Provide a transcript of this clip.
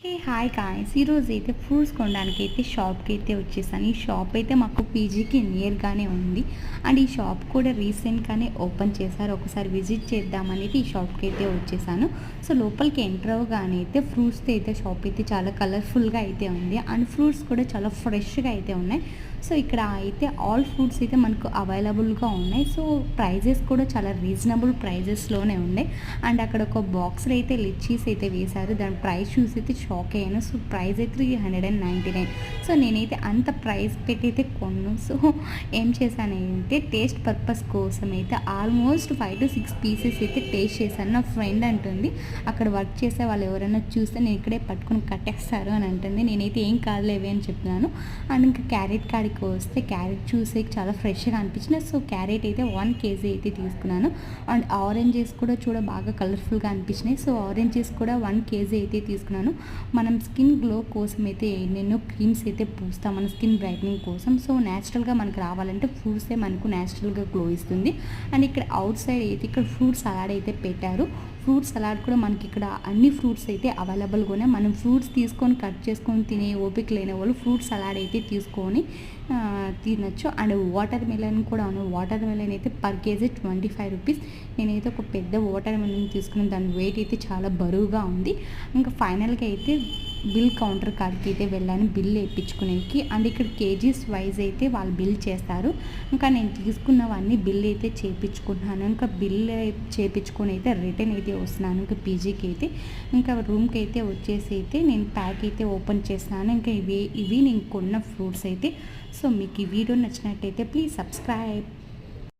Hi guys, ఈరోజు అయితే fruits కొనడానికి అయితే షాప్కి అయితే వచ్చేసాను. ఈ షాప్ అయితే మాకు పీజీకి నియర్గానే ఉంది. అండ్ ఈ షాప్ కూడా రీసెంట్గానే ఓపెన్ చేశారు. ఒకసారి విజిట్ చేద్దామనేది ఈ షాప్కి అయితే వచ్చేసాను. సో లోపలికి ఎంటర్ అవ్వగానే అయితే ఫ్రూట్స్తో అయితే షాప్ అయితే చాలా కలర్ఫుల్గా అయితే ఉంది. అండ్ ఫ్రూట్స్ కూడా చాలా ఫ్రెష్గా అయితే ఉన్నాయి. సో ఇక్కడ అయితే ఆల్ ఫ్రూట్స్ అయితే మనకు అవైలబుల్గా ఉన్నాయి. సో ప్రైజెస్ కూడా చాలా రీజనబుల్ ప్రైజెస్లోనే ఉన్నాయి. అండ్ అక్కడ ఒక బాక్స్లో అయితే లిచ్చీస్ అయితే వేశారు. దాని ప్రైస్ చూసి అయితే షాక్ అయ్యాను. సో ప్రైస్ అయితే 399. సో నేనైతే అంత ప్రైస్ పెట్టి అయితే కొన్నాను. సో ఏం చేశానంటే టేస్ట్ పర్పస్ కోసం అయితే ఆల్మోస్ట్ 5 to 6 పీసెస్ అయితే టేస్ట్ చేశాను. నా ఫ్రెండ్ అంటుంది అక్కడ వర్క్ చేసే వాళ్ళు ఎవరైనా చూస్తే నేను ఇక్కడే పట్టుకొని కట్టేస్తారు అని అంటుంది. నేనైతే ఏం కాదులేవే అని చెప్తున్నాను. అండ్ ఇంకా క్యారెట్ కాడికి వస్తే క్యారెట్ చూసే చాలా ఫ్రెష్గా అనిపించింది. సో క్యారెట్ అయితే 1 kg అయితే తీసుకున్నాను. అండ్ ఆరెంజెస్ కూడా బాగా కలర్ఫుల్గా అనిపించినాయి. సో ఆరెంజెస్ కూడా 1 kg అయితే తీసుకున్నాను. మనం స్కిన్ గ్లో కోసం అయితే ఎన్నెన్నో క్రీమ్స్ అయితే పూస్తాం మన స్కిన్ బ్రైట్నింగ్ కోసం. సో న్యాచురల్గా మనకు రావాలంటే ఫ్రూట్సే మనకు న్యాచురల్గా గ్లో ఇస్తుంది. అండ్ ఇక్కడ అవుట్ సైడ్ అయితే ఇక్కడ ఫ్రూట్ సలాడ్ అయితే పెట్టారు. ఫ్రూట్ సలాడ్ కూడా మనకి ఇక్కడ అన్ని ఫ్రూట్స్ అయితే అవైలబుల్గా ఉన్నాయి. మనం ఫ్రూట్స్ తీసుకొని కట్ చేసుకొని తినే ఓపిక లేని వాళ్ళు ఫ్రూట్ సలాడ్ అయితే తీసుకొని తినచ్చు. అండ్ వాటర్ మెలన్ కూడా ఉన్నాయి. వాటర్ మెలన్ అయితే పర్ కేజీ 25 రూపీస్. నేనైతే ఒక పెద్ద వాటర్ మెలన్ తీసుకున్నాను. దాని వెయిట్ అయితే చాలా బరువుగా ఉంది. ఇంకా ఫైనల్గా అయితే బిల్ కౌంటర్ కాడికి అయితే వెళ్ళాను బిల్ వేయించుకునేకి. అండ్ ఇక్కడ కేజీస్ వైజ్ అయితే వాళ్ళు బిల్ చేస్తారు. ఇంకా నేను తీసుకున్నవన్నీ బిల్ అయితే చేయించుకున్నాను. ఇంకా బిల్ చేయించుకొని అయితే రిటర్న్ అయితే వస్తున్నాను ఇంకా పీజీకి అయితే. ఇంకా రూమ్కి అయితే వచ్చేసి అయితే నేను ప్యాక్ అయితే ఓపెన్ చేస్తున్నాను. ఇంకా ఇవి నేను కొన్న ఫ్రూట్స్ అయితే. సో మీకు ఈ వీడియో నచ్చినట్టయితే ప్లీజ్ సబ్స్క్రైబ్.